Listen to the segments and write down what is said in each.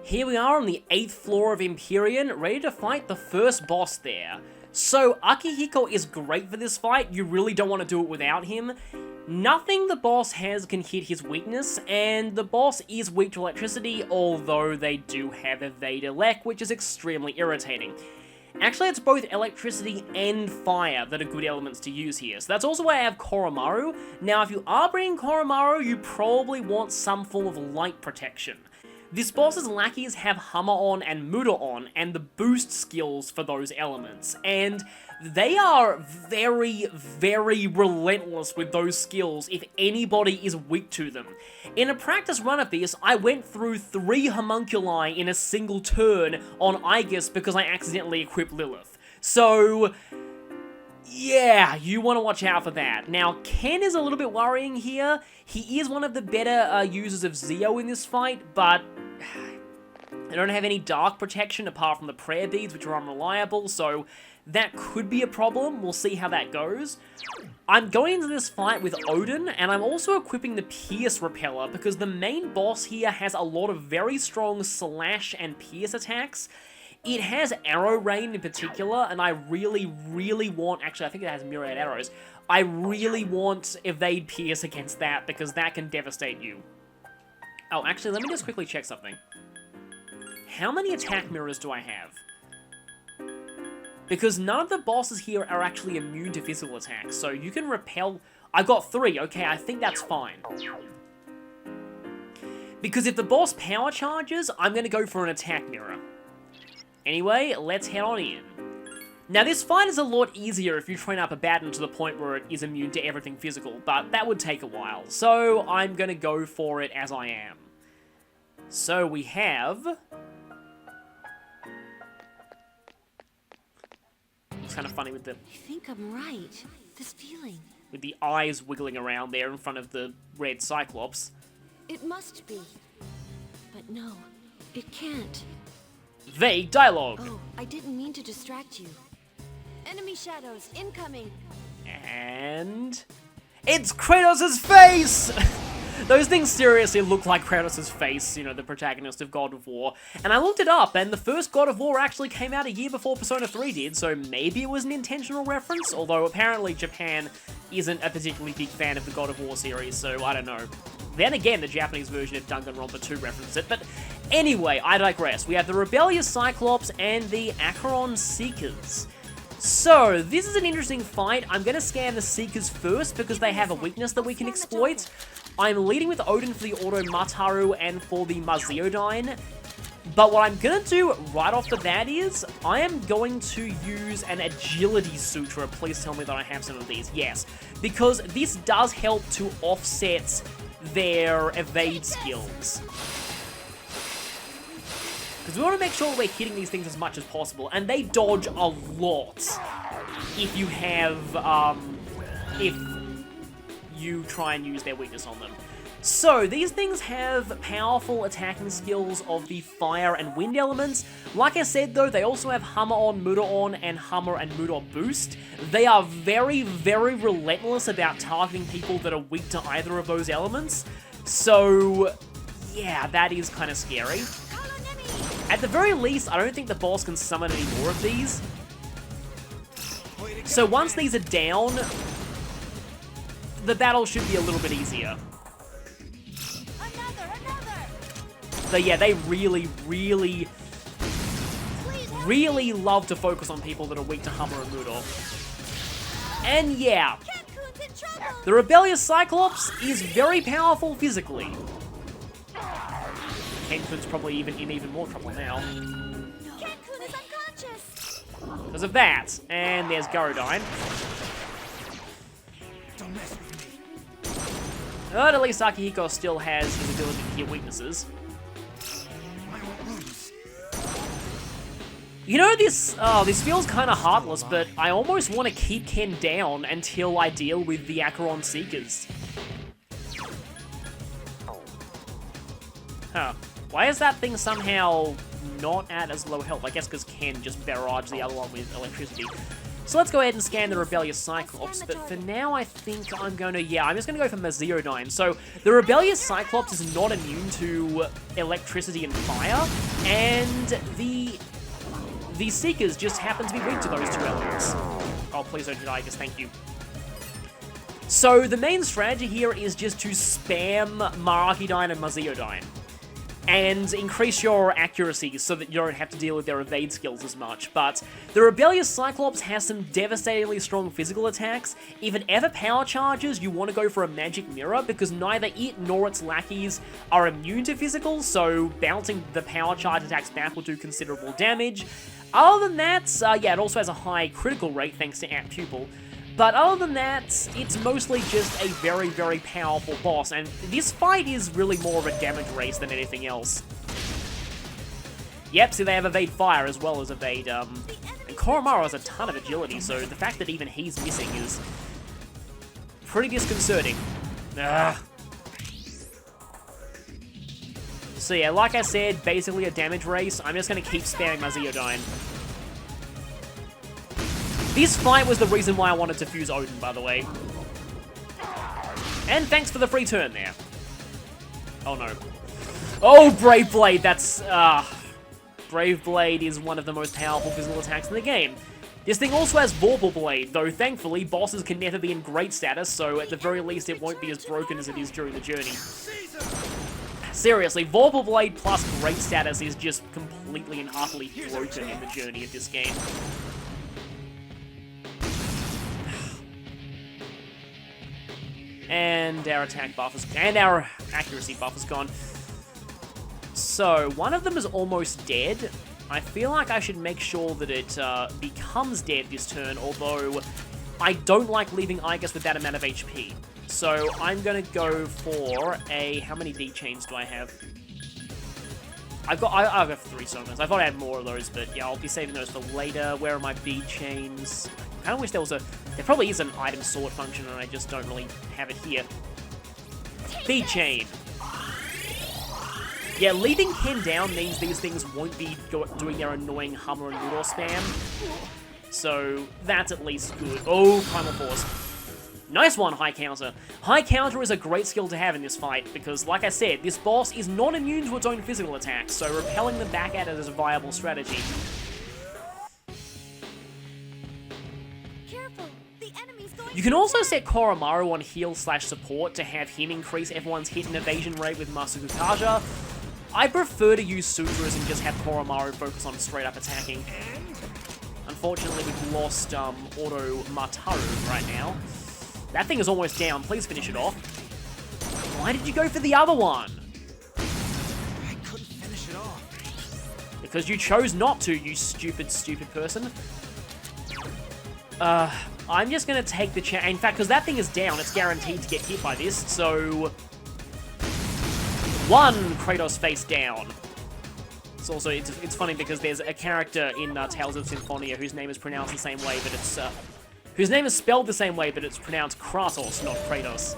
Here we are on the 8th floor of Empyrean, ready to fight the first boss there. So, Akihiko is great for this fight, you really don't want to do it without him. Nothing the boss has can hit his weakness, and the boss is weak to electricity, although they do have Evade Elect, which is extremely irritating. Actually, it's both electricity and fire that are good elements to use here, so that's also why I have Koromaru. Now, if you are bringing Koromaru, you probably want some form of light protection. This boss's lackeys have Hammer On and Muda On, and the boost skills for those elements, and they are very, very relentless with those skills if anybody is weak to them. In a practice run of this, I went through 3 homunculi in a single turn on Aegis because I accidentally equipped Lilith. So, yeah, you want to watch out for that. Now, Ken is a little bit worrying here. He is one of the better users of Zeo in this fight, but I don't have any dark protection apart from the prayer beads, which are unreliable, so that could be a problem. We'll see how that goes. I'm going into this fight with Odin, and I'm also equipping the Pierce Repeller, because the main boss here has a lot of very strong slash and pierce attacks. It has Arrow Rain in particular, and I really, really want... Actually, I think it has Myriad Arrows. I really want Evade Pierce against that, because that can devastate you. Oh, actually, let me just quickly check something. How many attack mirrors do I have? Because none of the bosses here are actually immune to physical attacks, so you can repel... I got 3, okay, I think that's fine. Because if the boss power charges, I'm going to go for an attack mirror. Anyway, let's head on in. Now, this fight is a lot easier if you train up Abaddon to the point where it is immune to everything physical, but that would take a while, so I'm going to go for it as I am. So we have... It's kind of funny with the... I think I'm right. This feeling. With the eyes wiggling around there in front of the red Cyclops. It must be. But no, it can't. Vague dialogue. Oh, I didn't mean to distract you. Enemy shadows incoming. And... It's Kratos' face! Those things seriously look like Kratos' face, you know, the protagonist of God of War. And I looked it up, and the first God of War actually came out a year before Persona 3 did, so maybe it was an intentional reference, although apparently Japan isn't a particularly big fan of the God of War series, so I don't know. Then again, the Japanese version of Danganronpa 2 referenced it, but anyway, I digress. We have the Rebellious Cyclops and the Acheron Seekers. So, this is an interesting fight. I'm going to scan the Seekers first because they have a weakness that we can exploit. I'm leading with Odin for the Auto Mataru and for the Maziodyne. But what I'm going to do right off the bat is, I am going to use an Agility Sutra. Please tell me that I have some of these. Yes, because this does help to offset their evade skills. Because we want to make sure we're hitting these things as much as possible, and they dodge a lot if you have, if you try and use their weakness on them. So, these things have powerful attacking skills of the fire and wind elements. Like I said though, they also have Hammer On, Muda On, and Hammer and Muda Boost. They are very, very relentless about targeting people that are weak to either of those elements. So, yeah, that is kind of scary. At the very least, I don't think the boss can summon any more of these. So once these are down, the battle should be a little bit easier. So yeah, they really, really, really love to focus on people that are weak to Hammer and Muda. And yeah, the Rebellious Cyclops is very powerful physically. Kenkun's probably in even more trouble now. Kenkun is unconscious. Because of that. And there's Garodyne. But at least Akihiko still has his ability to heal weaknesses. You know, this feels kind of heartless, but I almost want to keep Ken down until I deal with the Acheron Seekers. Huh. Why is that thing somehow not at as low health? I guess because Ken just barraged the other one with electricity. So let's go ahead and scan the Rebellious Cyclops, but for now I think I'm going to, yeah, I'm just going to go for Maziodyne. So the Rebellious Cyclops is not immune to electricity and fire, and the Seekers just happen to be weak to those two elements. Oh, please don't die, just thank you. So the main strategy here is just to spam Marakidyne and Maziodyne, and increase your accuracy so that you don't have to deal with their evade skills as much. But the Rebellious Cyclops has some devastatingly strong physical attacks. If it ever power charges, you want to go for a Magic Mirror, because neither it nor its lackeys are immune to physical, so bouncing the power charge attacks back will do considerable damage. Other than that, yeah, it also has a high critical rate thanks to Amp Pupil. But other than that, it's mostly just a very, very powerful boss, and this fight is really more of a damage race than anything else. Yep, see, they have Evade Fire as well as Evade, and Koromaru has a ton of agility, so the fact that even he's missing is pretty disconcerting. Ugh. So yeah, like I said, basically a damage race. I'm just going to keep spamming Maziodyne. This fight was the reason why I wanted to fuse Odin, by the way. And thanks for the free turn there. Oh no. Oh, Brave Blade, that's... Brave Blade is one of the most powerful physical attacks in the game. This thing also has Vorpal Blade, though thankfully bosses can never be in great status, so at the very least it won't be as broken as it is during the journey. Seriously, Vorpal Blade plus great status is just completely and utterly broken in the journey of this game. And our attack buff is... and our accuracy buff is gone. So, one of them is almost dead. I feel like I should make sure that it becomes dead this turn, although I don't like leaving Igus with that amount of HP. So, I'm gonna go for a... how many D-chains do I have? I've got 3 summons. I thought I had more of those, but yeah, I'll be saving those for later. Where are my B-chains? I kind of wish there was a... there probably is an item sort function, and I just don't really have it here. B-chain. Yeah, leaving Ken down means these things won't be doing their annoying Hummer and Noodle spam. So, that's at least good. Oh, Primal Force. Nice one, High Counter. High Counter is a great skill to have in this fight, because, like I said, this boss is not immune to its own physical attacks, so repelling them back at it is a viable strategy. Careful, the enemy's going. You can also set Koromaru on heal/support to have him increase everyone's hit and evasion rate with Masuku Kaja. I prefer to use Sutras and just have Koromaru focus on straight-up attacking. Unfortunately, we've lost Auto Mataru right now. That thing is almost down. Please finish it off. Why did you go for the other one? I couldn't finish it off. Because you chose not to, you stupid, stupid person. I'm just going to take the chance. In fact, because that thing is down, it's guaranteed to get hit by this, so... one Kratos face down. It's also, it's funny because there's a character in Tales of Symphonia whose name is pronounced the same way, but it's... whose name is spelled the same way, but it's pronounced Kratos, not Kratos.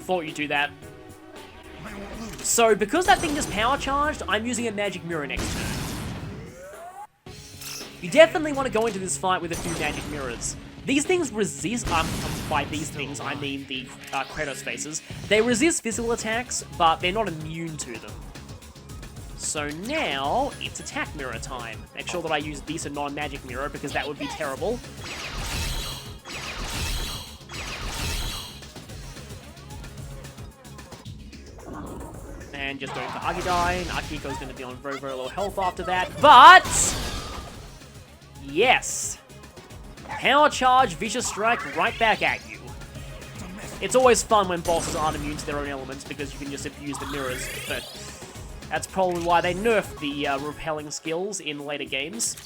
Thought you'd do that. So, because that thing is power charged, I'm using a Magic Mirror next turn. You definitely want to go into this fight with a few Magic Mirrors. These things resist, by these things, I mean the Kratos faces. They resist physical attacks, but they're not immune to them. So now, it's attack mirror time. Make sure that I use this and non-magic mirror, because that would be terrible. And just going for Agidine. Akiko's going to be on very, very low health after that, but... yes! Power Charge, Vicious Strike, right back at you. It's always fun when bosses aren't immune to their own elements, because you can just abuse the mirrors, but... that's probably why they nerfed the repelling skills in later games.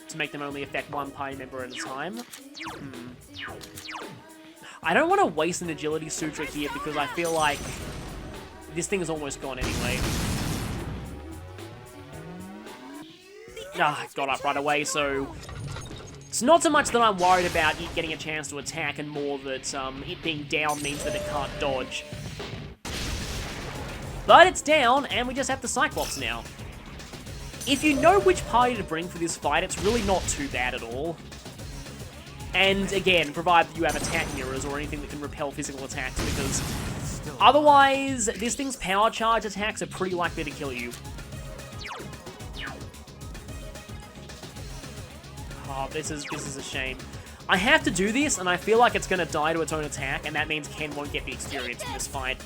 To make them only affect one party member at a time. I don't want to waste an Agility Sutra here because I feel like this thing is almost gone anyway. Got up right away, so... it's not so much that I'm worried about it getting a chance to attack, and more that it being down means that it can't dodge. But it's down, and we just have the Cyclops now. If you know which party to bring for this fight, it's really not too bad at all. And again, provided you have attack mirrors or anything that can repel physical attacks, because otherwise, this thing's power charge attacks are pretty likely to kill you. Oh, this is a shame. I have to do this, and I feel like it's going to die to its own attack, and that means Ken won't get the experience in this fight.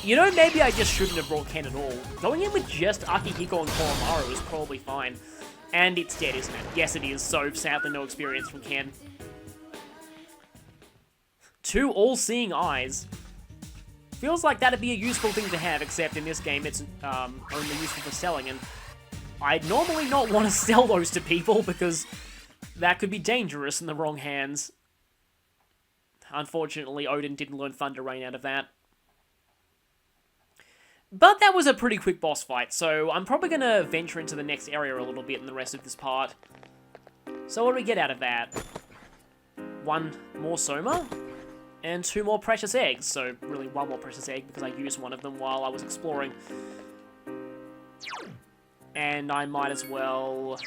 You know, maybe I just shouldn't have brought Ken at all. Going in with just Akihiko and Koromaru is probably fine. And it's dead, isn't it? Yes, it is, so sadly no experience from Ken. 2 all-seeing eyes. Feels like that'd be a useful thing to have, except in this game it's only useful for selling, and I'd normally not want to sell those to people, because that could be dangerous in the wrong hands. Unfortunately, Odin didn't learn Thunder Rain out of that. But that was a pretty quick boss fight, so I'm probably going to venture into the next area a little bit in the rest of this part. So what do we get out of that? 1 more Soma, and 2 more precious eggs. So really 1 more precious egg, because I used one of them while I was exploring. And I might as well...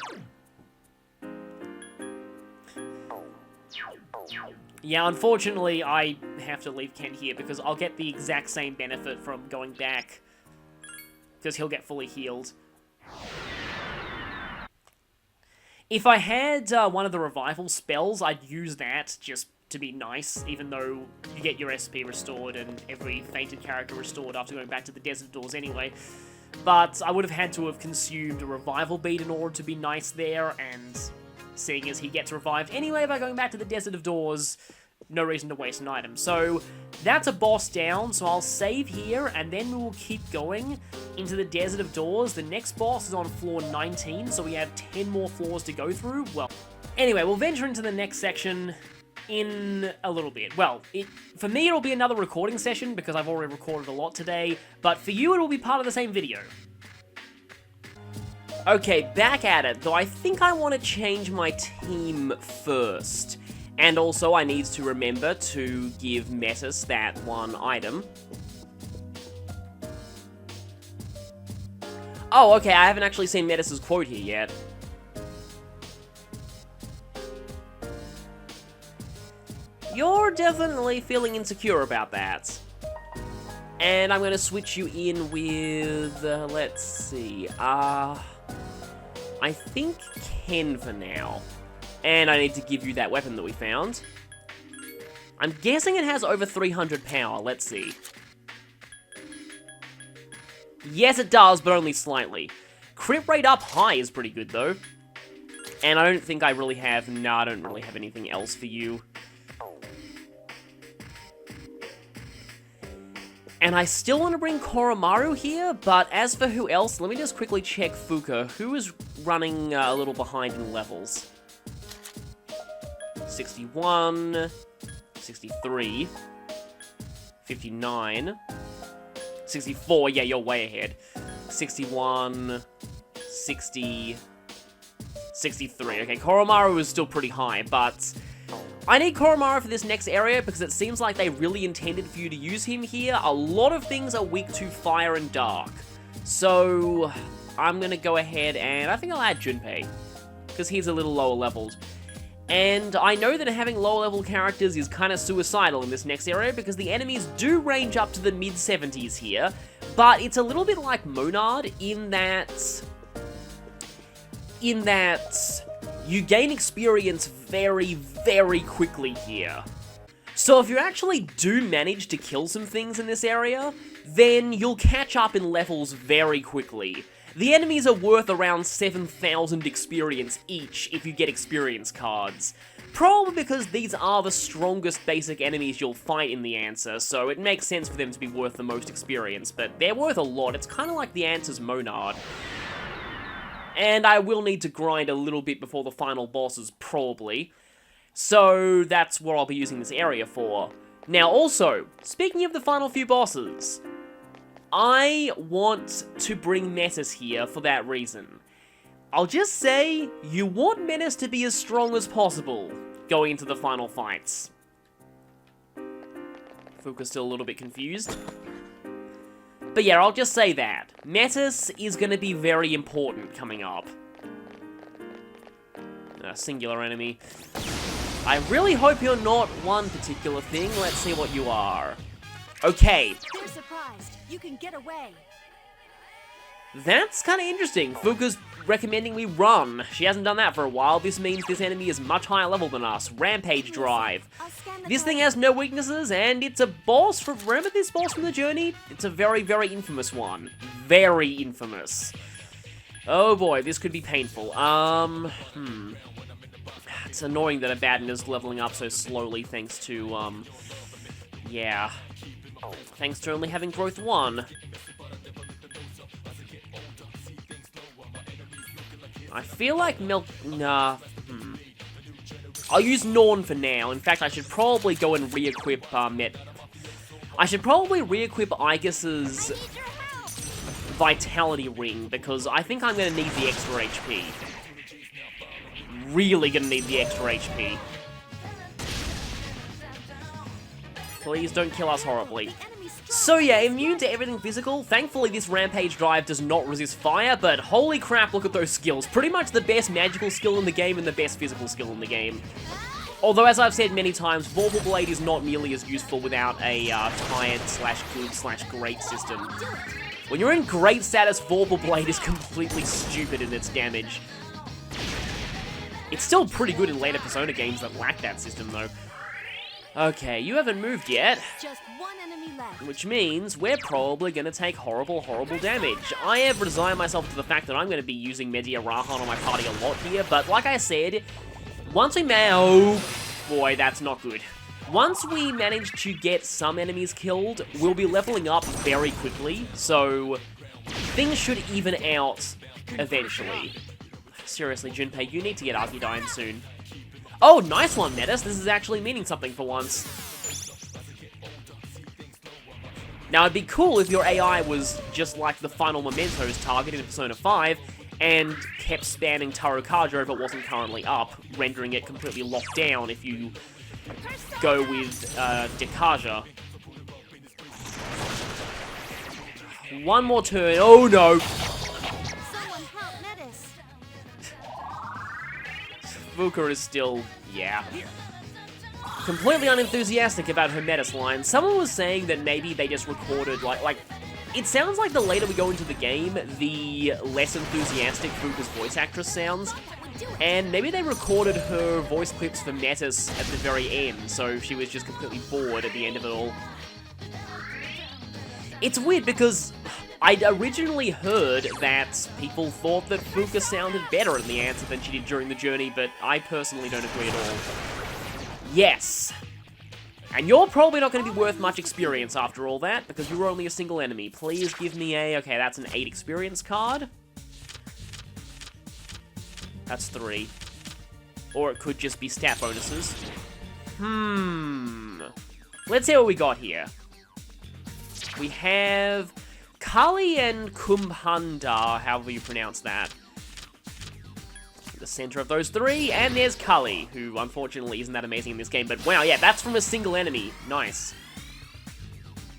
Yeah, unfortunately, I have to leave Ken here, because I'll get the exact same benefit from going back, because he'll get fully healed. If I had one of the revival spells, I'd use that just to be nice, even though you get your SP restored and every fainted character restored after going back to the Desert Doors anyway. But I would have had to have consumed a revival bead in order to be nice there, and seeing as he gets revived anyway by going back to the Desert of Doors, no reason to waste an item. So that's a boss down, so I'll save here, and then we will keep going into the Desert of Doors. The next boss is on floor 19, so we have 10 more floors to go through. Well, anyway, we'll venture into the next section in a little bit. Well, for me it'll be another recording session, because I've already recorded a lot today, but for you it'll be part of the same video. Okay, back at it, though I think I want to change my team first. And also, I need to remember to give Metis that 1 item. Oh, okay, I haven't actually seen Metis' quote here yet. You're definitely feeling insecure about that. And I'm going to switch you in with, let's see, I think Ken for now. And I need to give you that weapon that we found. I'm guessing it has over 300 power. Let's see. Yes, it does, but only slightly. Crit rate up high is pretty good, though. And I don't think I really have... No, I don't really have anything else for you. And I still want to bring Koromaru here, but as for who else, let me just quickly check Fuka, who is running a little behind in levels. 61, 63, 59, 64, yeah, you're way ahead. 61, 60, 63. Okay, Koromaru is still pretty high, but I need Koromaru for this next area because it seems like they really intended for you to use him here. A lot of things are weak to fire and dark. So I'm going to go ahead and I think I'll add Junpei because he's a little lower leveled. And I know that having lower level characters is kind of suicidal in this next area because the enemies do range up to the mid-70s here, but it's a little bit like Monad in that you gain experience very, very quickly here. So if you actually do manage to kill some things in this area, then you'll catch up in levels very quickly. The enemies are worth around 7,000 experience each if you get experience cards. Probably because these are the strongest basic enemies you'll fight in the answer, so it makes sense for them to be worth the most experience, but they're worth a lot. It's kind of like the answer's Monad. And I will need to grind a little bit before the final bosses, probably. So that's what I'll be using this area for. Now also, speaking of the final few bosses, I want to bring Metis here for that reason. I'll just say, you want Metis to be as strong as possible going into the final fights. Fuka's still a little bit confused. But yeah, I'll just say that. Metis is going to be very important coming up. A singular enemy. I really hope you're not one particular thing. Let's see what you are. Okay. They're surprised. You can get away. That's kind of interesting. Fuka's recommending we run. She hasn't done that for a while. This means this enemy is much higher level than us. Rampage Drive. This thing has no weaknesses, and it's a boss from... Remember this boss from the journey? It's a very, very infamous one. Very infamous. Oh boy, this could be painful. It's annoying that Abaddon is leveling up so slowly thanks to, yeah. Thanks to only having growth 1. I feel like I'll use Norn for now. In fact, I should probably go and re-equip, I should probably re-equip Aegis's Vitality Ring, because I think I'm gonna need the extra HP. Really gonna need the extra HP. Please don't kill us horribly. So yeah, immune to everything physical. Thankfully this Rampage Drive does not resist fire, but holy crap, look at those skills. Pretty much the best magical skill in the game and the best physical skill in the game. Although, as I've said many times, Vorpal Blade is not nearly as useful without a tired/good/great system. When you're in great status, Vorpal Blade is completely stupid in its damage. It's still pretty good in later Persona games that lack that system, though. Okay, you haven't moved yet. Just one enemy left. Which means we're probably going to take horrible, horrible damage. I have resigned myself to the fact that I'm going to be using Media Rahan on my party a lot here, but like I said, once we oh boy, that's not good. Once we manage to get some enemies killed, we'll be leveling up very quickly, so things should even out eventually. Seriously, Junpei, you need to get Archidyne soon. Oh, nice one, Metis. This is actually meaning something for once. Now, it'd be cool if your AI was just like the final Mementos target in Persona 5 and kept spamming Tarokaja if it wasn't currently up, rendering it completely locked down if you go with Dekaja. One more turn. Oh, no. Fuka is still, yeah, completely unenthusiastic about her Metis line. Someone was saying that maybe they just recorded, like, it sounds like the later we go into the game, the less enthusiastic Fuka's voice actress sounds, and maybe they recorded her voice clips for Metis at the very end, so she was just completely bored at the end of it all. It's weird because I'd originally heard that people thought that Fuka sounded better in the answer than she did during the journey, but I personally don't agree at all. Yes! And you're probably not going to be worth much experience after all that, because you're only a single enemy. Please give me a... Okay, that's an 8 experience card. That's 3. Or it could just be stat bonuses. Let's see what we got here. We have Kali and Kumbhanda, however you pronounce that. The center of those 3, and there's Kali, who unfortunately isn't that amazing in this game, but wow, yeah, that's from a single enemy. Nice.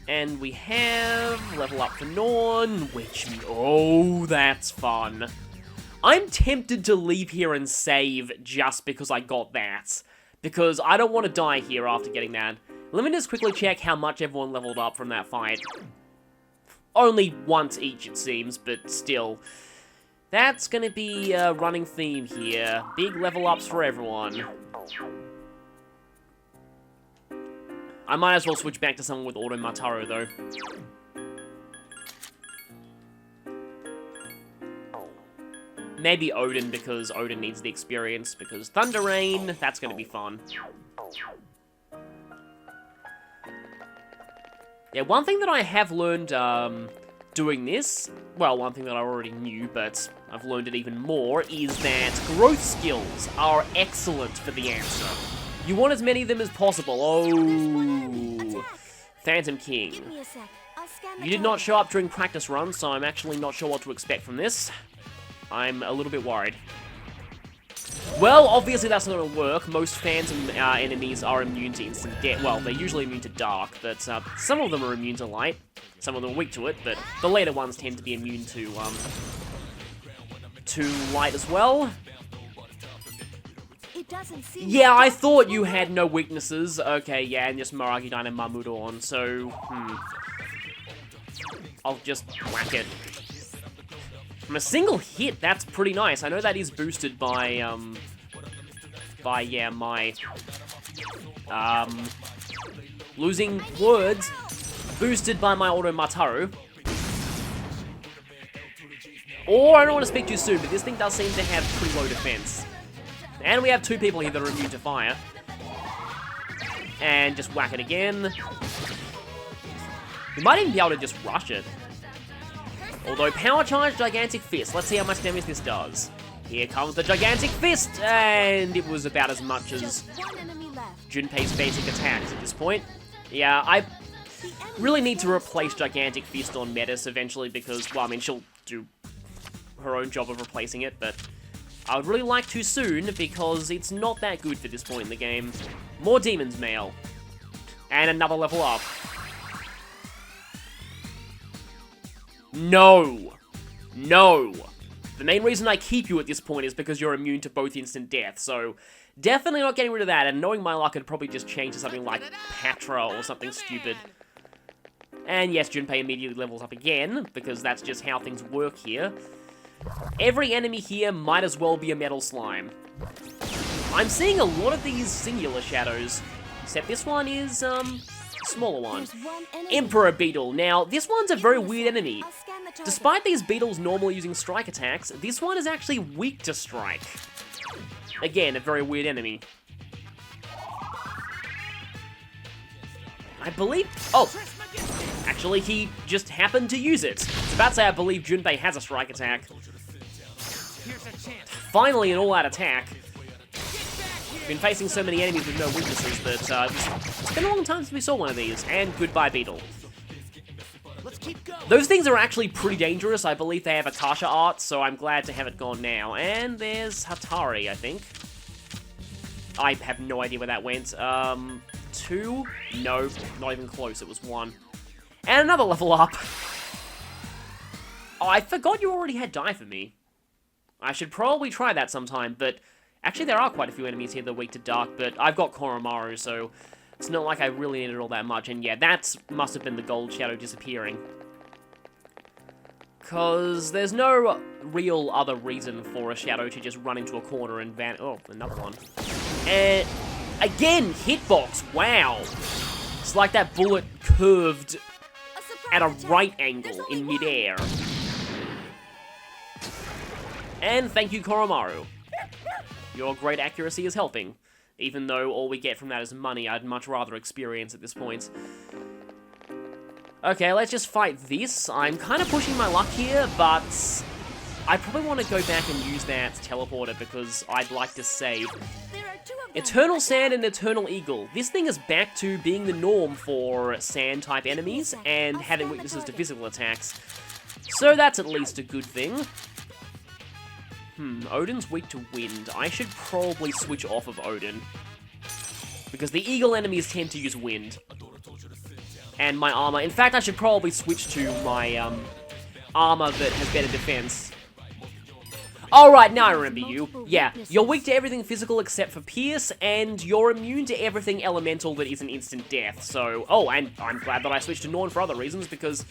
And we have level up for Norn, which, oh, that's fun. I'm tempted to leave here and save just because I got that, because I don't want to die here after getting that. Let me just quickly check how much everyone leveled up from that fight. Only once each, it seems, but still. That's gonna be a running theme here. Big level ups for everyone. I might as well switch back to someone with Auto Mataro, though. Maybe Odin, because Odin needs the experience, because Thunder Rain, that's gonna be fun. Yeah, one thing that I have learned, doing this, well, one thing that I already knew, but I've learned it even more, is that growth skills are excellent for the answer. You want as many of them as possible. Oh, Phantom King. You did not show up during practice runs, so I'm actually not sure what to expect from this. I'm a little bit worried. Well, obviously that's not going to work. Most Phantom enemies are immune to instant death. Well, they're usually immune to dark, but some of them are immune to light. some of them are weak to it, but the later ones tend to be immune to light as well. It doesn't seem Yeah, I thought you had no weaknesses. Okay, yeah, and just Maragidine and Mamudon, so, I'll just whack it. From a single hit, that's pretty nice. I know that is boosted by yeah, my, losing words, boosted by my Auto Mataru. Or, I don't want to speak too soon, but this thing does seem to have pretty low defense. And we have two people here that are immune to fire. And just whack it again. We might even be able to just rush it. Although, Power Charge, Gigantic Fist. Let's see how much damage this does. Here comes the Gigantic Fist! And it was about as much as Junpei's basic attacks at this point. Yeah, I really need to replace Gigantic Fist on Metis eventually because, well, I mean, she'll do her own job of replacing it, but I would really like to soon because it's not that good for this point in the game. More Demon's Mail. And another level up. No! No! The main reason I keep you at this point is because you're immune to both instant death, so definitely not getting rid of that, and knowing my luck, I'd probably just change to something like Patra or something stupid. And yes, Junpei immediately levels up again, because that's just how things work here. Every enemy here might as well be a metal slime. I'm seeing a lot of these singular shadows, except this one is, smaller one. Emperor Beetle. Now, this one's a very weird enemy. Despite these beetles normally using strike attacks, this one is actually weak to strike. Again, a very weird enemy. I believe... Oh! Actually, he just happened to use it. I was about to say I believe Junpei has a strike attack. Finally, an all-out attack. Been facing so many enemies with no weaknesses that it's been a long time since we saw one of these. And goodbye, Beetle. Those things are actually pretty dangerous. I believe they have Akasha art, so I'm glad to have it gone now. And there's Hatari, I think. I have no idea where that went. 2? No, not even close. It was 1. And another level up. Oh, I forgot you already had Die for me. I should probably try that sometime, but actually there are quite a few enemies here that are weak to Dark, but I've got Koromaru, so it's not like I really needed all that much, and yeah, that must have been the gold shadow disappearing. Because there's no real other reason for a shadow to just run into a corner and oh, another one. And again, hitbox, wow. It's like that bullet curved at a right angle in midair. And thank you, Koromaru. Your great accuracy is helping. Even though all we get from that is money, I'd much rather experience at this point. Okay, let's just fight this. I'm kind of pushing my luck here, but I probably want to go back and use that teleporter because I'd like to save. Eternal Sand and Eternal Eagle. This thing is back to being the norm for sand-type enemies and having weaknesses to physical attacks. So that's at least a good thing. Odin's weak to wind. I should probably switch off of Odin. Because the eagle enemies tend to use wind. And my armor. In fact, I should probably switch to my armor that has better defense. Alright, now I remember you. Yeah, you're weak to everything physical except for Pierce, and you're immune to everything elemental that isn't instant death. So, oh, and I'm glad that I switched to Norn for other reasons, because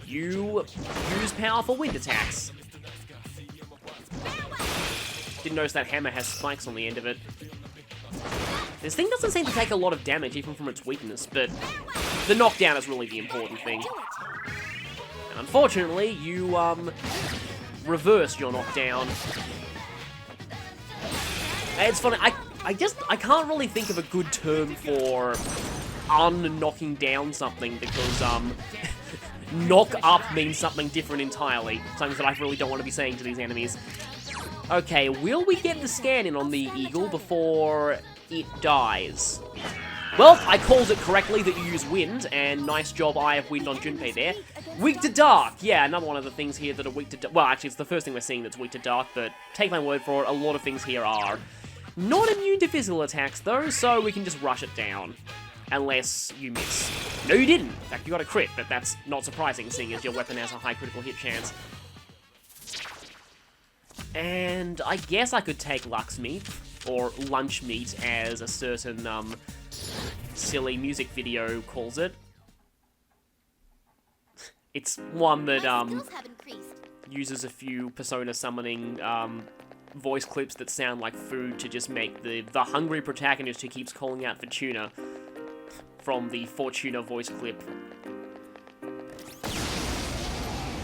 you use powerful wind attacks. Didn't notice that hammer has spikes on the end of it. This thing doesn't seem to take a lot of damage, even from its weakness, but the knockdown is really the important thing. And unfortunately, you, reversed your knockdown. It's funny, I can't really think of a good term for un-knocking down something, because, knock up means something different entirely. Something that I really don't want to be saying to these enemies. Okay, will we get the scan in on the eagle before it dies? Well, I called it correctly that you use wind, and nice job Eye of Wind on Junpei there. Weak to dark, yeah, another one of the things here that are weak to dark. Well, actually, it's the first thing we're seeing that's weak to dark, but take my word for it, a lot of things here are. Not immune to physical attacks, though, so we can just rush it down. Unless you miss. No, you didn't. In fact, you got a crit, but that's not surprising, seeing as your weapon has a high critical hit chance. And I guess I could take Lux Meat, or Lunch Meat, as a certain, silly music video calls it. It's one that, uses a few Persona summoning, voice clips that sound like food to just make the hungry protagonist who keeps calling out for tuna from the Fortuna voice clip.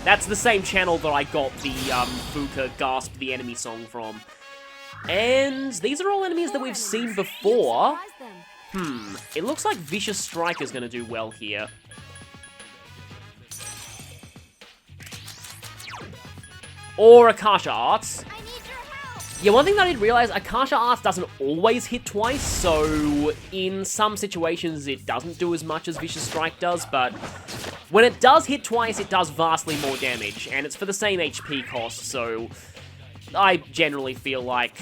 That's the same channel that I got the Fuka Gasp the Enemy song from. And these are all enemies that we've seen before. It looks like Vicious Strike is going to do well here. Or Akasha Arts. Yeah, one thing that I didn't realize, Akasha Arts doesn't always hit twice, so in some situations it doesn't do as much as Vicious Strike does, but when it does hit twice, it does vastly more damage, and it's for the same HP cost, so I generally feel like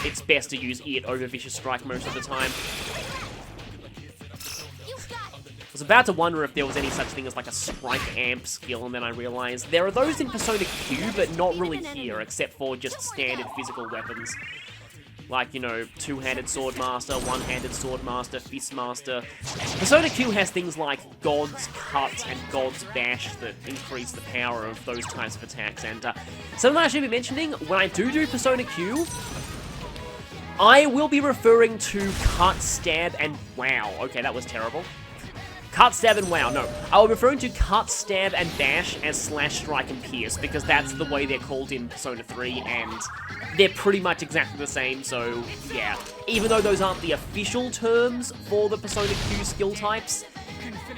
it's best to use it over Vicious Strike most of the time. I was about to wonder if there was any such thing as like a Strike Amp skill, and then I realized there are those in Persona Q, but not really here, except for just standard physical weapons. Like, you know, two-handed Sword Master, one-handed Sword Master, Fist Master. Persona Q has things like God's Cut and God's Bash that increase the power of those types of attacks, and something I should be mentioning, when I do Persona Q, I will be referring to Cut, Stab, and Wow. Okay, that was terrible. Cut, Stab, and Wow. No, I'll be referring to Cut, Stab, and Bash as Slash, Strike, and Pierce, because that's the way they're called in Persona 3, and they're pretty much exactly the same, so yeah. Even though those aren't the official terms for the Persona Q skill types,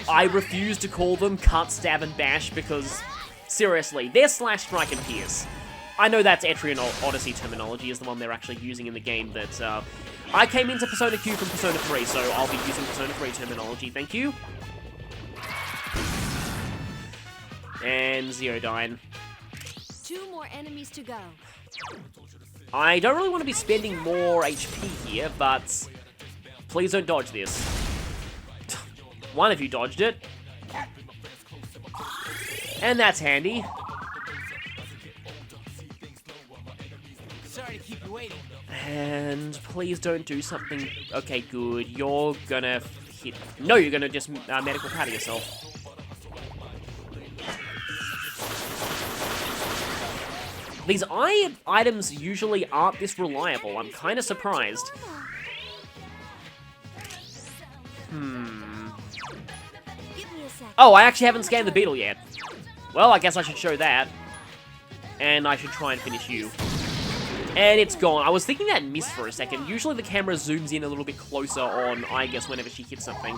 I refuse to call them Cut, Stab, and Bash, because, seriously, they're Slash, Strike, and Pierce. I know that's Etrian Odyssey terminology is the one they're actually using in the game, but I came into Persona Q from Persona 3, so I'll be using Persona 3 terminology, thank you. And Zeodyne. 2 more enemies to go. I don't really want to be spending more HP here, but please don't dodge this. One of you dodged it. And that's handy. Sorry to keep you waiting. And please don't do something... Okay, good. You're gonna hit... No, you're gonna just medical powder yourself. These items usually aren't this reliable. I'm kind of surprised. Oh, I actually haven't scanned the beetle yet. Well, I guess I should show that. And I should try and finish you. And it's gone. I was thinking that missed for a second. Usually the camera zooms in a little bit closer on, I guess, whenever she hits something.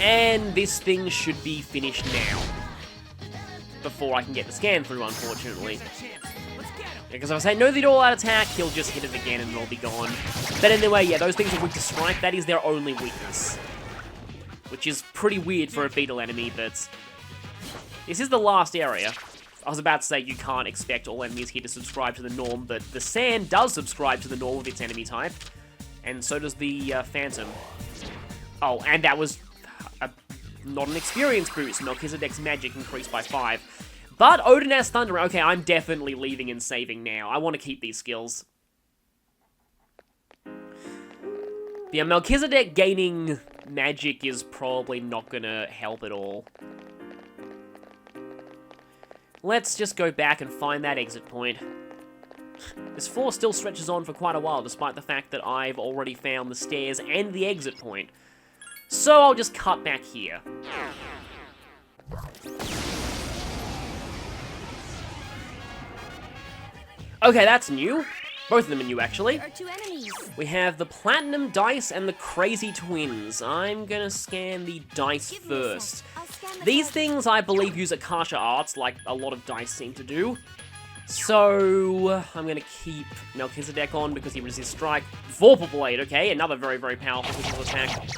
And this thing should be finished now. Before I can get the scan through, unfortunately. Because if I say no the all-out attack, he'll just hit it again and it'll be gone. But anyway, yeah, those things are weak to strike. That is their only weakness. Which is pretty weird for a beetle enemy, but... This is the last area. I was about to say you can't expect all enemies here to subscribe to the norm, but the Sand does subscribe to the norm of its enemy type. And so does the Phantom. Oh, and that was... not an experience boost. Melchizedek's magic increased by 5. But Odin has Thunder. Okay, I'm definitely leaving and saving now. I want to keep these skills. Yeah, Melchizedek gaining magic is probably not going to help at all. Let's just go back and find that exit point. This floor still stretches on for quite a while, despite the fact that I've already found the stairs and the exit point. So I'll just cut back here. Okay, that's new. Both of them are new, actually. There are 2 enemies. We have the Platinum Dice and the Crazy Twins. I'm gonna scan the dice first. These things, I believe, use Akasha Arts, like a lot of dice seem to do. So, I'm gonna keep Melchizedek on because he resists strike. Vorpal Blade, okay, another very, very powerful physical attack.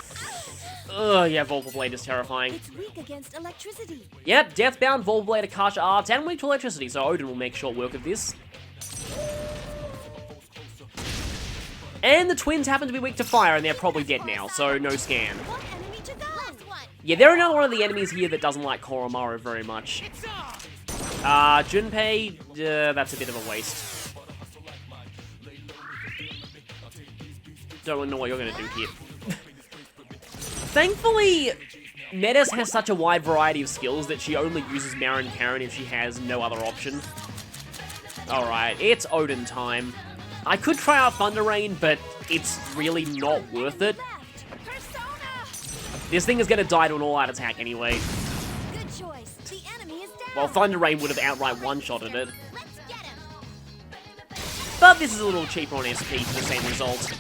Ugh, yeah, Vorpal Blade is terrifying. It's weak against electricity. Yep, Deathbound, Vorpal Blade, Akasha Arts, and weak to electricity, so Odin will make short work of this. And the twins happen to be weak to fire, and they're probably dead now, so no scan. One enemy to go. Last one. Yeah, they're another one of the enemies here that doesn't like Koromaru very much. Junpei, that's a bit of a waste. Don't really know what you're gonna do here. Thankfully, Metis has such a wide variety of skills that she only uses Marin Karin if she has no other option. Alright, it's Odin time. I could try out Thunder Rain, but it's really not worth it. This thing is gonna die to an all-out attack anyway. Good choice. The enemy is down. Well, Thunder Rain would have outright one-shotted it. Let's get him. But this is a little cheaper on SP for the same result.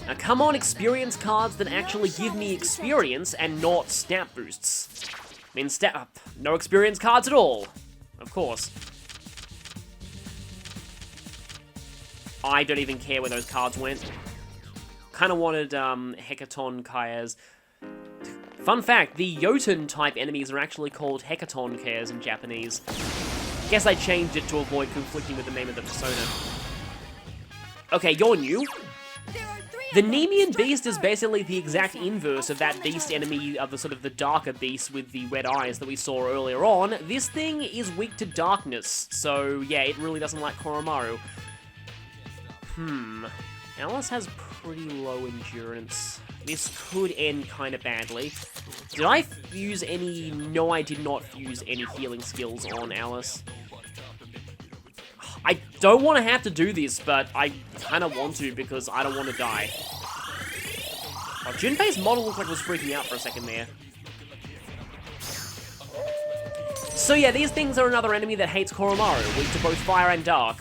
Now come on, experience cards that actually give me experience and not stat boosts. I mean, no experience cards at all. Of course. I don't even care where those cards went. Kind of wanted Hecaton Kaias. Fun fact, the Jotun-type enemies are actually called Hecaton Kaias in Japanese. Guess I changed it to avoid conflicting with the name of the persona. Okay, you're new. The Nemean Beast is basically the exact inverse of that beast enemy, of the sort of the darker beast with the red eyes that we saw earlier on. This thing is weak to darkness, so yeah, it really doesn't like Koromaru. Alice has pretty low endurance. This could end kind of badly. Did I use any... No, I did not use any healing skills on Alice. I don't want to have to do this, but I kind of want to because I don't want to die. Oh, Junpei's model looked like it was freaking out for a second there. So yeah, these things are another enemy that hates Koromaru, weak to both fire and dark.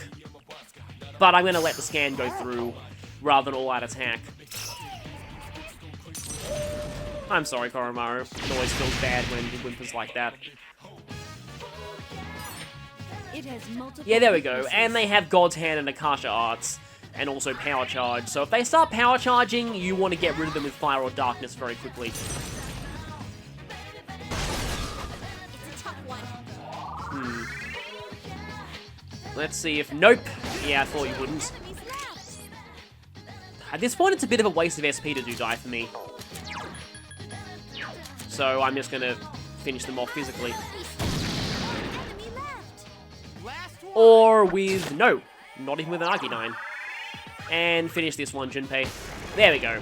But I'm going to let the scan go through, rather than all-out attack. I'm sorry, Koromaru. It always feels bad when he whimpers like that. It has multiple Yeah, there we go. And they have God's Hand and Akasha Arts, and also Power Charge. So if they start Power Charging, you want to get rid of them with Fire or Darkness very quickly. It's a tough one. Let's see if... Nope. Yeah, I thought you wouldn't. Enemies left. At this point, it's a bit of a waste of SP to do die for me. So I'm just going to finish them off physically. Enemy left. Or with... No, not even with an Arcanine. And finish this one, Junpei. There we go.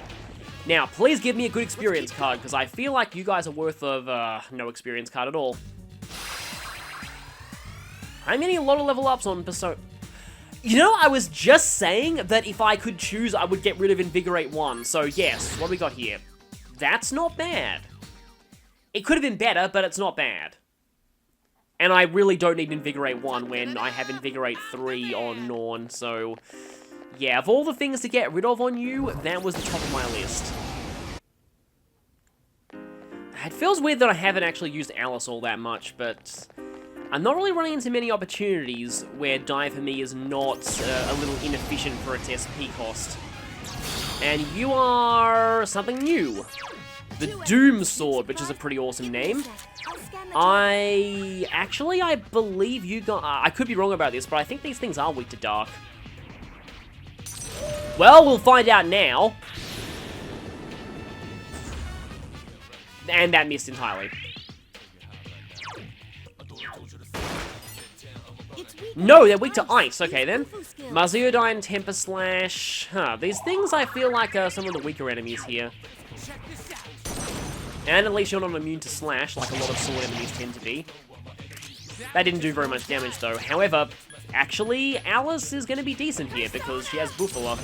Now, please give me a good experience card, because I feel like you guys are worth of no experience card at all. I'm getting a lot of level ups on Persona. You know, I was just saying that if I could choose, I would get rid of Invigorate 1. So yes, what do we got here? That's not bad. It could have been better, but it's not bad. And I really don't need Invigorate 1 when I have Invigorate 3 on Norn, so... Yeah, of all the things to get rid of on you, that was the top of my list. It feels weird that I haven't actually used Alice all that much, but... I'm not really running into many opportunities where die for me is not a little inefficient for its SP cost. And you are something new. The Doom Sword, which is a pretty awesome name. I believe you got... I could be wrong about this, but I think these things are weak to dark. Well, we'll find out now. And that missed entirely. No, they're weak to ice. Okay, then. Maziodine, Temper Slash... Huh, these things I feel like are some of the weaker enemies here. And at least you're not immune to Slash, like a lot of sword enemies tend to be. That didn't do very much damage, though. However, actually, Alice is going to be decent here, because she has Bufala.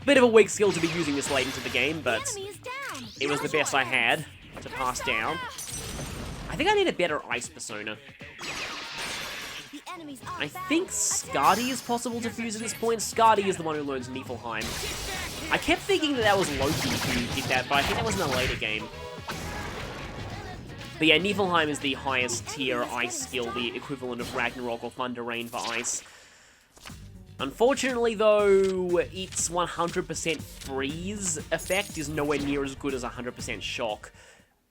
Bit of a weak skill to be using this late into the game, but it was the best I had to pass down. I think I need a better ice persona. I think Skadi is possible to fuse at this point. Skadi is the one who learns Niflheim. I kept thinking that was Loki who did that, but I think that was in a later game. But yeah, Niflheim is the highest tier ice skill, the equivalent of Ragnarok or Thunder Rain for ice. Unfortunately, though, its 100% freeze effect is nowhere near as good as 100% shock.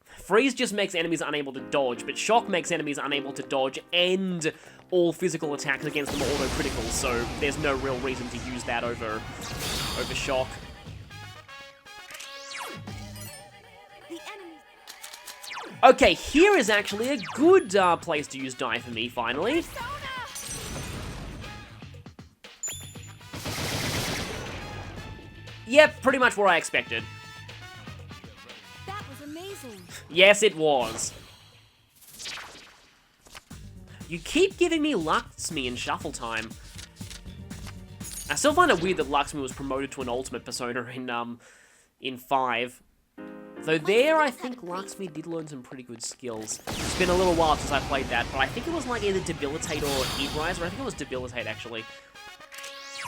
Freeze just makes enemies unable to dodge, but shock makes enemies unable to dodge and all physical attacks against them are auto-critical, so there's no real reason to use that over shock. Okay, here is actually a good place to use die for me, finally. Yep, pretty much what I expected. That was amazing. Yes, it was. You keep giving me Luxme in Shuffle Time. I still find it weird that Luxme was promoted to an ultimate persona in 5. Though there, I think Luxme did learn some pretty good skills. It's been a little while since I played that, but I think it was like either Debilitate or Heat Rise, or I think it was Debilitate, actually.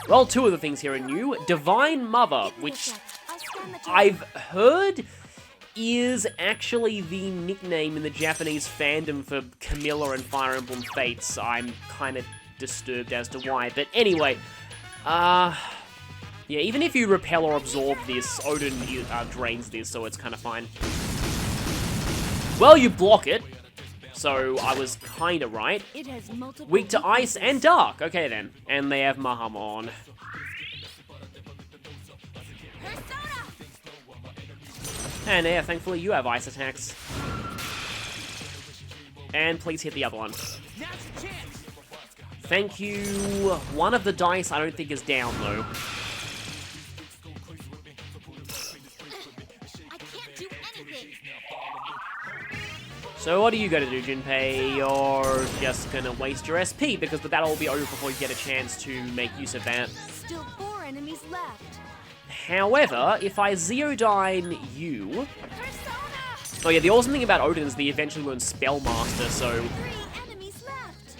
Well, 2 of the things here are new. Divine Mother, which I've heard is actually the nickname in the Japanese fandom for Camilla and Fire Emblem Fates. I'm kind of disturbed as to why, but anyway, yeah, even if you repel or absorb this, Odin drains this, so it's kind of fine. Well, you block it, so I was kind of right. It has multiple Weak to ice and dark. Okay, then. And they have Maham on. And yeah, thankfully you have ice attacks. And please hit the other one. Thank you. One of the dice I don't think is down, though. I can't do anything. So what are you going to do, Junpei? You're just going to waste your SP, because the battle will be over before you get a chance to make use of that. Still 4 enemies left. However, if I Zeodyne you... Oh yeah, the awesome thing about Odin is they eventually learn Spellmaster, so... 3 enemies left.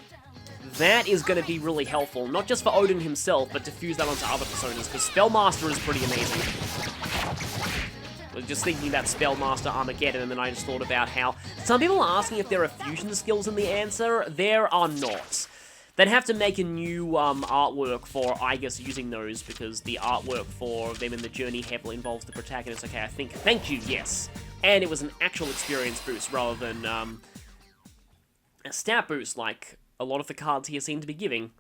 That is going to be really helpful, not just for Odin himself, but to fuse that onto other personas, because Spellmaster is pretty amazing. I was just thinking about Spellmaster Armageddon, and then I just thought about how... Some people are asking if there are fusion skills in the answer. There are not. They'd have to make a new artwork for, I guess, using those, because the artwork for them in the journey heavily involves the protagonist. Okay, I think... Thank you, yes. And it was an actual experience boost rather than a stat boost, like a lot of the cards here seem to be giving.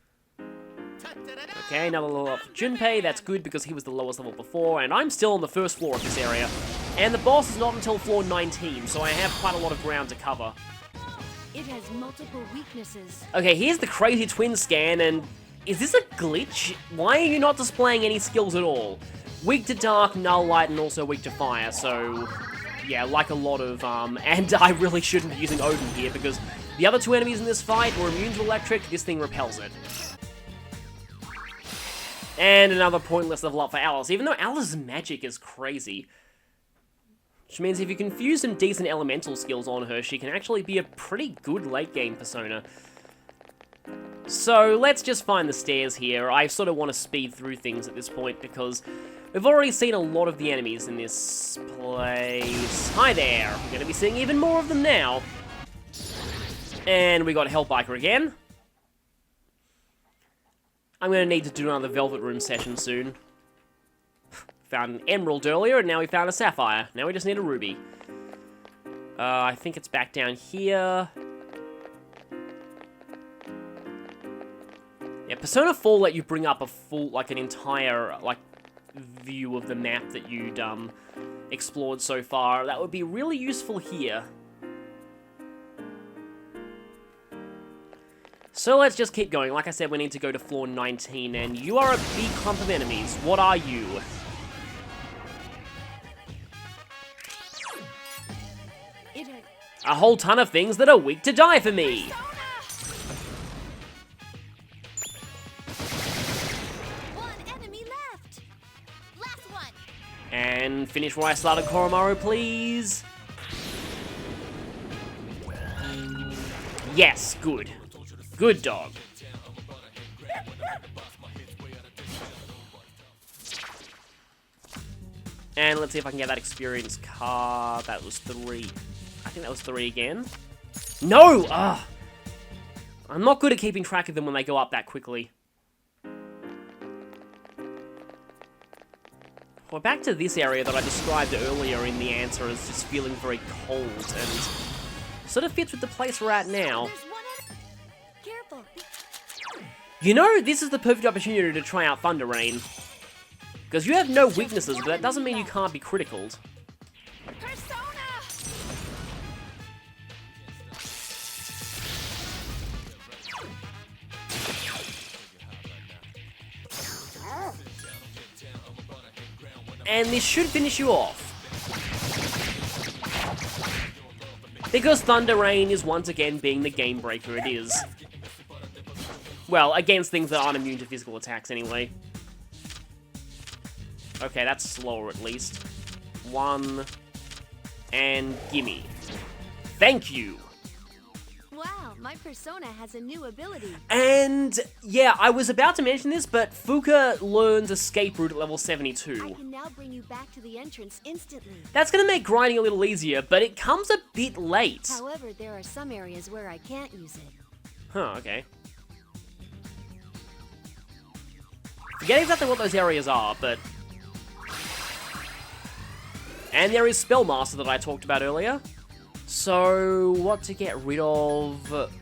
Okay, another level up for Junpei. That's good because he was the lowest level before, and I'm still on the first floor of this area. And the boss is not until floor 19, so I have quite a lot of ground to cover. It has multiple weaknesses. Okay, here's the crazy twin scan, and is this a glitch? Why are you not displaying any skills at all? Weak to dark, null light, and also weak to fire, so... Yeah, like a lot of, and I really shouldn't be using Odin here, because the other 2 enemies in this fight were immune to electric, this thing repels it. And another pointless level up for Alice, even though Alice's magic is crazy. Which means if you can fuse some decent elemental skills on her, she can actually be a pretty good late-game persona. So, let's just find the stairs here. I sort of want to speed through things at this point, because we've already seen a lot of the enemies in this place. Hi there! We're going to be seeing even more of them now. And we got Hellbiker again. I'm going to need to do another Velvet Room session soon. Found an emerald earlier, and now we found a sapphire. Now we just need a ruby. I think it's back down here. Yeah, Persona 4 let you bring up a full, like, an entire, like, view of the map that you'd, explored so far. That would be really useful here. So let's just keep going. Like I said, we need to go to floor 19, and you are a big clump of enemies. What are you? A whole ton of things that are weak to die for me. One enemy left. Last one. And finish where I started, Koromaru, please. Yes, good. Good dog. And let's see if I can get that experience card. That was 3. I think that was 3 again. No! Ugh! I'm not good at keeping track of them when they go up that quickly. Well, back to this area that I described earlier in the answer as just feeling very cold, and sort of fits with the place we're at now. There's one enemy. Careful. Be You know, this is the perfect opportunity to try out Thunder Rain. Because you have no weaknesses, but that doesn't mean you can't be criticaled. And this should finish you off. Because Thunder Rain is once again being the game breaker it is. Well, against things that aren't immune to physical attacks anyway. Okay, that's slower at least. 1. And gimme. Thank you! Wow, my persona has a new ability. And, yeah, I was about to mention this, but Fuka learns Escape Route at level 72. I can now bring you back to the entrance instantly. That's gonna make grinding a little easier, but it comes a bit late. However, there are some areas where I can't use it. Huh, okay. Forget exactly what those areas are, but... And there is Spellmaster that I talked about earlier. So, what to get rid of...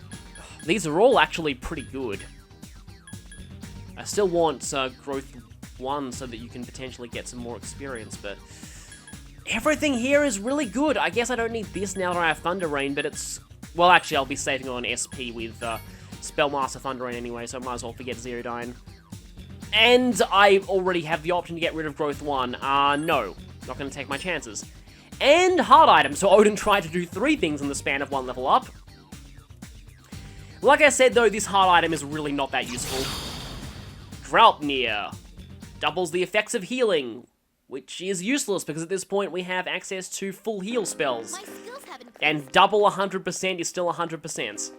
These are all actually pretty good. I still want Growth 1 so that you can potentially get some more experience, but... Everything here is really good. I guess I don't need this now that I have Thunder Rain, but it's... Well, actually, I'll be saving on SP with Spellmaster Thunder Rain anyway, so I might as well forget Zerodyne. And I already have the option to get rid of Growth 1. No. Not going to take my chances. And hard item, so Odin tried to do 3 things in the span of 1 level up. Like I said though, this hard item is really not that useful. Draupnir. Doubles the effects of healing, which is useless because at this point we have access to full heal spells. My skills haven't... And double 100% is still 100%.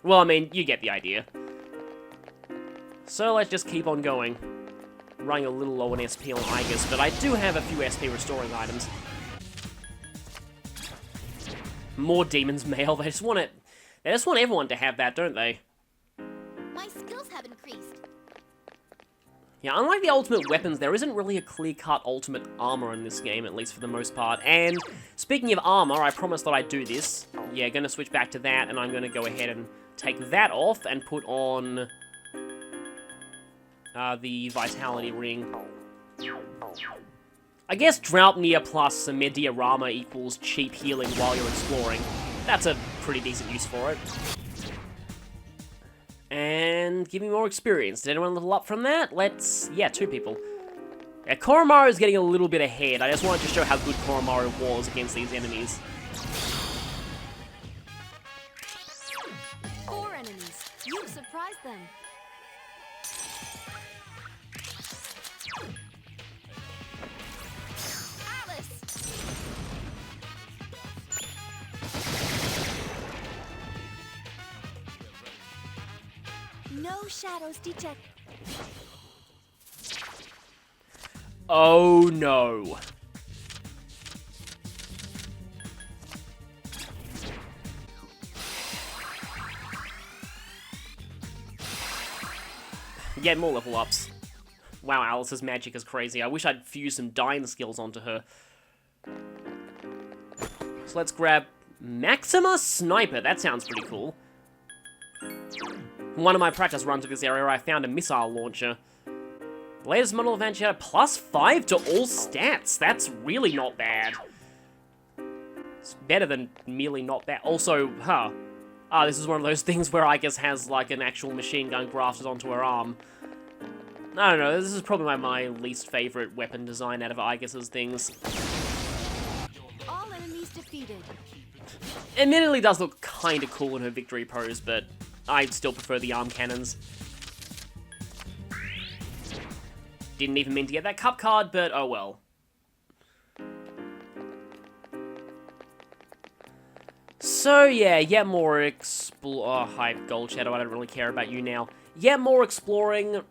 Well, I mean, you get the idea. So let's just keep on going. Running a little low on SP on Igus, but I do have a few SP restoring items. More Demon's Mail, they just want it. They just want everyone to have that, don't they? My skills have increased. Yeah, unlike the ultimate weapons, there isn't really a clear-cut ultimate armor in this game, at least for the most part. And speaking of armor, I promised that I'd do this. Yeah, gonna switch back to that, and I'm gonna go ahead and take that off and put on the Vitality Ring. I guess Draupnir plus a Mediarama equals cheap healing while you're exploring. That's a pretty decent use for it. And give me more experience. Did anyone level up from that? Yeah, 2 people. Yeah, Koromaru is getting a little bit ahead. I just wanted to show how good Koromaru was against these enemies. 4 enemies. You've surprised them. No shadows detect. Oh no. Get more level ups. Wow, Alice's magic is crazy. I wish I'd fused some dying skills onto her. So let's grab Maxima Sniper. That sounds pretty cool. One of my practice runs of this area, I found a missile launcher. Latest model adventure, +5 to all stats. That's really not bad. It's better than merely not bad. Also, this is one of those things where Igus has like an actual machine gun grafted onto her arm. I don't know, this is probably my least favorite weapon design out of Igus's things. All enemies defeated. Admittedly, it does look kinda cool in her victory pose, but I'd still prefer the arm cannons. Didn't even mean to get that cup card, but oh well. So yeah, yet more hi, Gold Shadow, I don't really care about you now. Yet more exploring.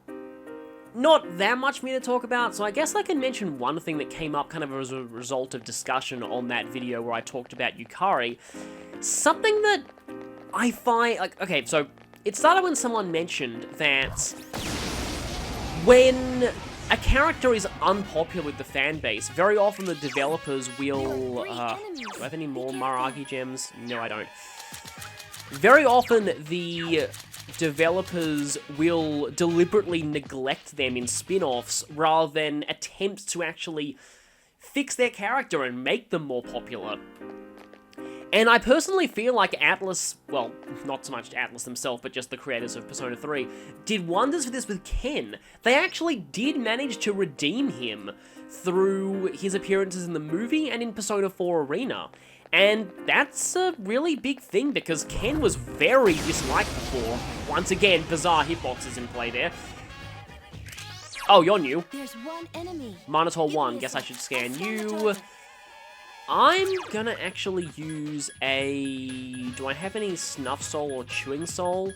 Not that much for me to talk about, so I guess I can mention one thing that came up kind of as a result of discussion on that video where I talked about Yukari. Something that I find, like, okay, so it started when someone mentioned that when a character is unpopular with the fan base, very often the developers will, do I have any more Maragi gems? No, I don't. very often the developers will deliberately neglect them in spin-offs rather than attempt to actually fix their character and make them more popular. And I personally feel like Atlus, well, not so much Atlus themselves, but just the creators of Persona 3, did wonders for this with Ken. They actually did manage to redeem him through his appearances in the movie and in Persona 4 Arena. And that's a really big thing, because Ken was very disliked before. Once again, bizarre hitboxes in play there. Oh, you're new. There's one enemy. Minotaur 1, guess I should scan you. I'm gonna actually use a... Do I have any Snuff Soul or Chewing Soul?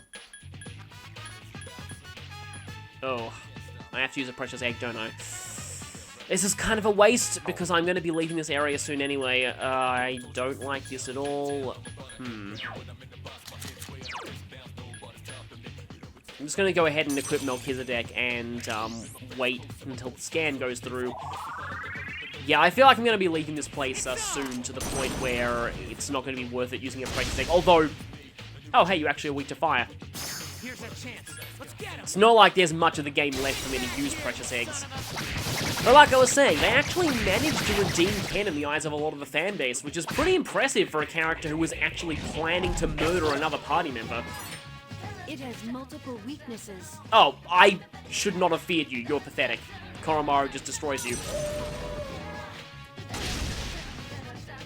Oh, I have to use a Precious Egg, don't I? This is kind of a waste, because I'm gonna be leaving this area soon anyway. I don't like this at all. I'm just gonna go ahead and equip Melchizedek and wait until the scan goes through. Yeah, I feel like I'm going to be leaving this place soon, to the point where it's not going to be worth it using a Precious Egg. Although, oh hey, you actually are weak to fire. Here's our chance. Let's get him. It's not like there's much of the game left for me to use Precious Eggs. But like I was saying, they actually managed to redeem Ken in the eyes of a lot of the fan base, which is pretty impressive for a character who was actually planning to murder another party member. It has multiple weaknesses. Oh, I should not have feared you. You're pathetic. Koromaru just destroys you.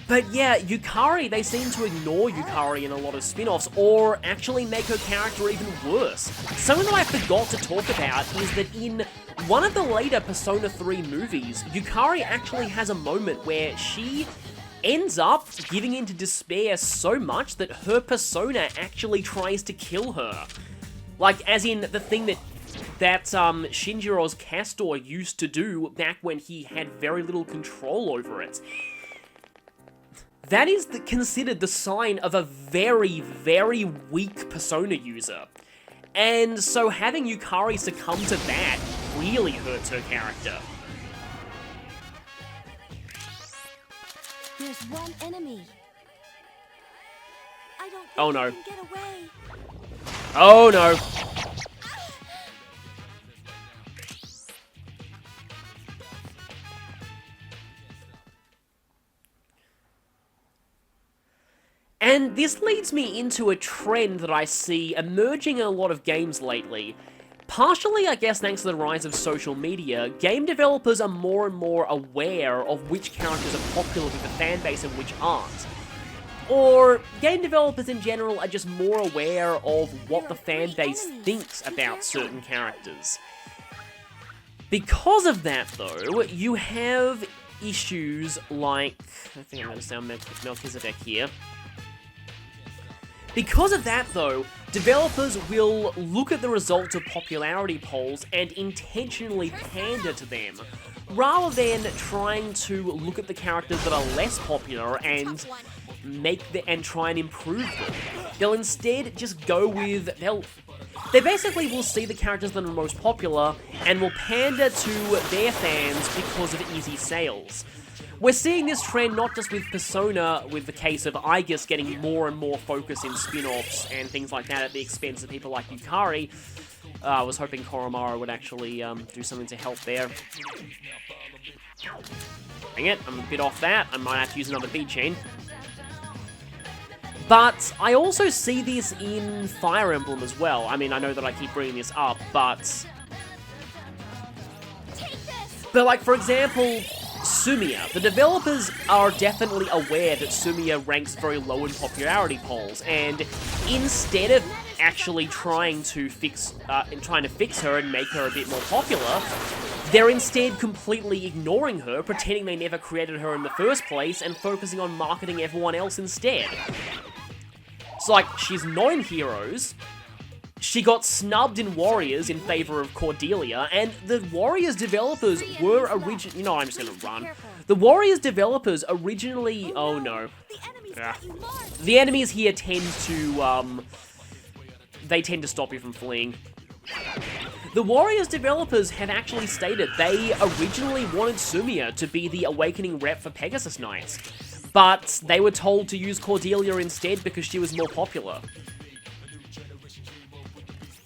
But yeah, Yukari, they seem to ignore Yukari in a lot of spin-offs, or actually make her character even worse. Something that I forgot to talk about is that in one of the later Persona 3 movies, Yukari actually has a moment where she ends up giving into despair so much that her persona actually tries to kill her. Like, as in the thing that Shinjiro's Castor used to do back when he had very little control over it. That is considered the sign of a very, very weak Persona user. And so having Yukari succumb to that really hurts her character. There's one enemy. I don't think Oh no. I can get away. Oh no. And this leads me into a trend that I see emerging in a lot of games lately. Partially, I guess, thanks to the rise of social media, game developers are more and more aware of which characters are popular with the fanbase and which aren't. Or, game developers in general are just more aware of what the fanbase thinks about certain characters. Because of that, though, you have issues like... I think I'm going to sound Melchizedek here. Because of that, though, developers will look at the results of popularity polls and intentionally pander to them, rather than trying to look at the characters that are less popular and try and improve them. They'll instead just go with... They basically will see the characters that are most popular and will pander to their fans because of easy sales. We're seeing this trend not just with Persona, with the case of Aegis getting more and more focus in spin-offs and things like that at the expense of people like Yukari. I was hoping Koromaru would actually do something to help there. Dang it, I'm a bit off that. I might have to use another bead chain. But I also see this in Fire Emblem as well. I mean, I know that I keep bringing this up, but... But like, for example... Sumiya. The developers are definitely aware that Sumiya ranks very low in popularity polls, and instead of actually trying to fix her and make her a bit more popular, they're instead completely ignoring her, pretending they never created her in the first place, and focusing on marketing everyone else instead. It's like, she's not in Heroes, she got snubbed in Warriors in favor of Cordelia, and the Warriors developers were originally... You know, I'm just gonna run. The Warriors developers originally... Oh no. The enemies here tend to, they tend to stop you from fleeing. The Warriors developers have actually stated they originally wanted Sumiya to be the Awakening rep for Pegasus Knights, but they were told to use Cordelia instead because she was more popular.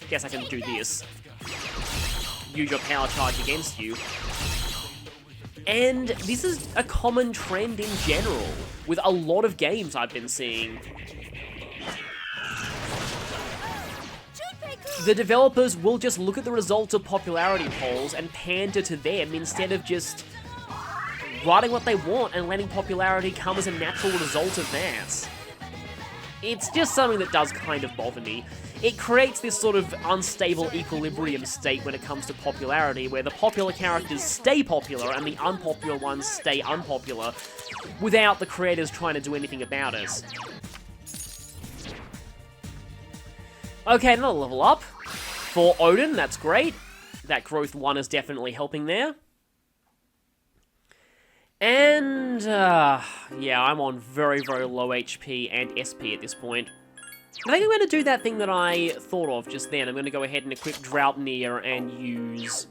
Guess I can do this. Use your power charge against you. And this is a common trend in general, with a lot of games I've been seeing. The developers will just look at the results of popularity polls and pander to them instead of just writing what they want and letting popularity come as a natural result of that. It's just something that does kind of bother me. It creates this sort of unstable equilibrium state when it comes to popularity, where the popular characters stay popular and the unpopular ones stay unpopular, without the creators trying to do anything about it. Okay, another level up. For Odin, that's great. That growth 1 is definitely helping there. And, yeah, I'm on very, very low HP and SP at this point. I think I'm going to do that thing that I thought of just then. I'm going to go ahead and equip Draupnir and use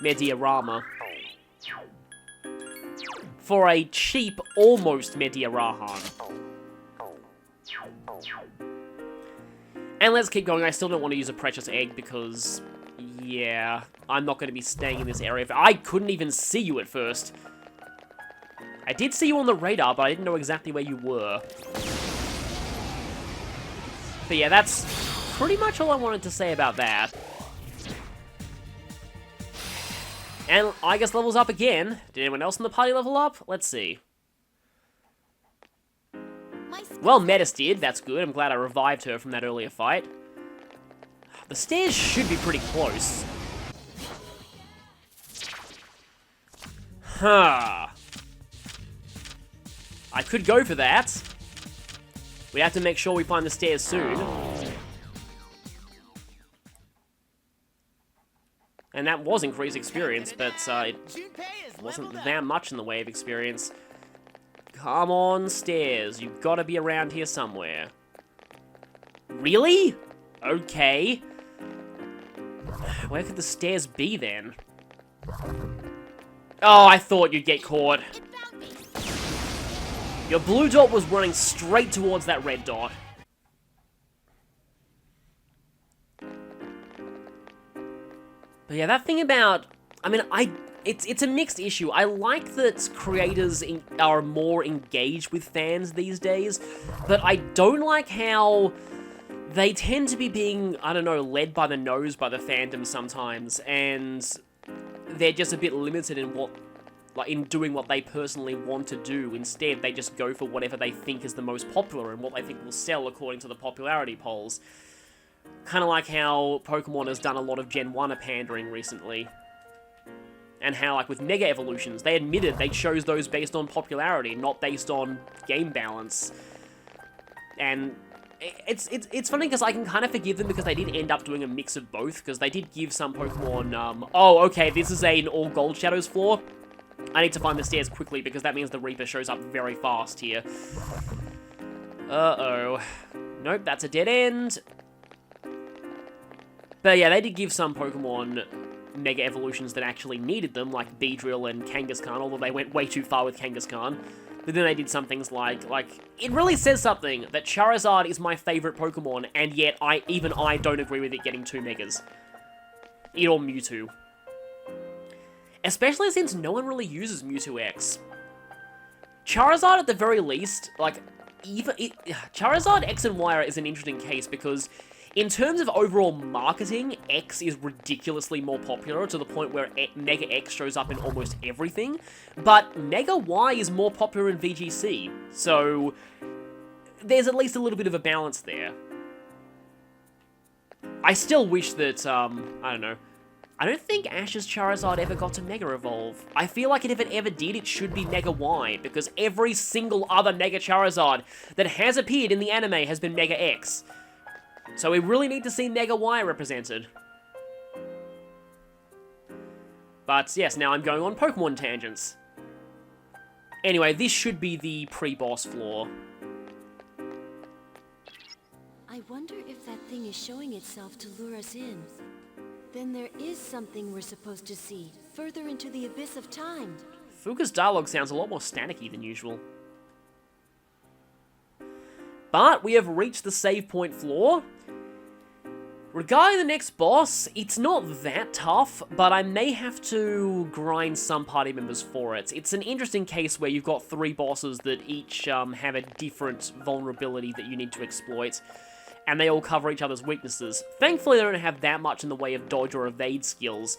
Mediarama for a cheap, almost Mediarahan. And let's keep going. I still don't want to use a Precious Egg because, yeah, I'm not going to be staying in this area. I couldn't even see you at first. I did see you on the radar, but I didn't know exactly where you were. But yeah, that's pretty much all I wanted to say about that. And I guess levels up again. Did anyone else in the party level up? Let's see. Well, Metis did. That's good. I'm glad I revived her from that earlier fight. The stairs should be pretty close. Huh. I could go for that. We have to make sure we find the stairs soon. And that was increased experience, but it wasn't that much in the way of experience. Come on, stairs. You've got to be around here somewhere. Really? Okay. Where could the stairs be, then? Oh, I thought you'd get caught. Your blue dot was running straight towards that red dot. But yeah, that thing about... I mean, it's a mixed issue. I like that creators are more engaged with fans these days, but I don't like how they tend to be being, I don't know, led by the nose by the fandom sometimes, and they're just a bit limited in in doing what they personally want to do. Instead, they just go for whatever they think is the most popular and what they think will sell according to the popularity polls. Kind of like how Pokemon has done a lot of Gen 1 pandering recently. And how, like, with Mega Evolutions, they admitted they chose those based on popularity, not based on game balance. And it's funny because I can kind of forgive them because they did end up doing a mix of both, because they did give some Pokemon, oh, okay, this is an all Gold Shadows floor. I need to find the stairs quickly because that means the Reaper shows up very fast here. Uh-oh. Nope, that's a dead end. But yeah, they did give some Pokemon Mega Evolutions that actually needed them, like Beedrill and Kangaskhan, although they went way too far with Kangaskhan. But then they did some things like, it really says something that Charizard is my favorite Pokemon, and yet even I don't agree with it getting 2 Megas. It or Mewtwo. Especially since no one really uses Mewtwo X. Charizard, at the very least, Charizard X and Y is an interesting case because in terms of overall marketing, X is ridiculously more popular to the point where Mega X shows up in almost everything, but Mega Y is more popular in VGC, so there's at least a little bit of a balance there. I still wish that, I don't know, I don't think Ash's Charizard ever got to Mega Evolve. I feel like if it ever did, it should be Mega Y, because every single other Mega Charizard that has appeared in the anime has been Mega X. So we really need to see Mega Y represented. But yes, now I'm going on Pokemon tangents. Anyway, this should be the pre-boss floor. I wonder if that thing is showing itself to lure us in. Then there is something we're supposed to see, further into the abyss of time. Fuka's dialogue sounds a lot more staticky than usual. But we have reached the save point floor. Regarding the next boss, it's not that tough, but I may have to grind some party members for it. It's an interesting case where you've got 3 bosses that each have a different vulnerability that you need to exploit, and they all cover each other's weaknesses. Thankfully, they don't have that much in the way of dodge or evade skills.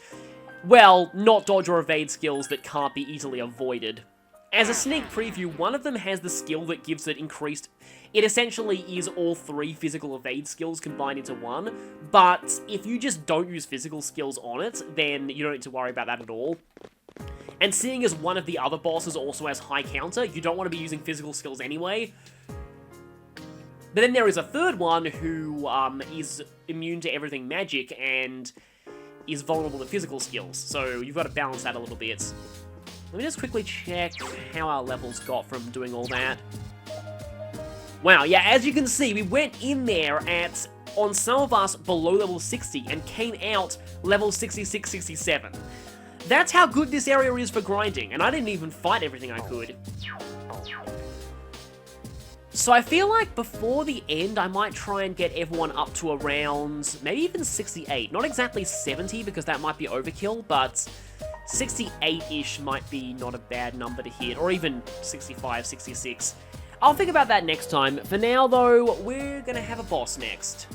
Well, not dodge or evade skills that can't be easily avoided. As a sneak preview, one of them has the skill that gives it increased... It essentially is all 3 physical evade skills combined into one, but if you just don't use physical skills on it, then you don't need to worry about that at all. And seeing as one of the other bosses also has high counter, you don't want to be using physical skills anyway. But then there is a third one who is immune to everything magic and is vulnerable to physical skills, so you've got to balance that a little bit. Let me just quickly check how our levels got from doing all that. Wow, yeah, as you can see, we went in there at, on some of us, below level 60, and came out level 66, 67. That's how good this area is for grinding, and I didn't even fight everything I could. So I feel like before the end, I might try and get everyone up to around, maybe even 68. Not exactly 70, because that might be overkill, but 68-ish might be not a bad number to hit, or even 65, 66. I'll think about that next time. For now, though, we're gonna have a boss next.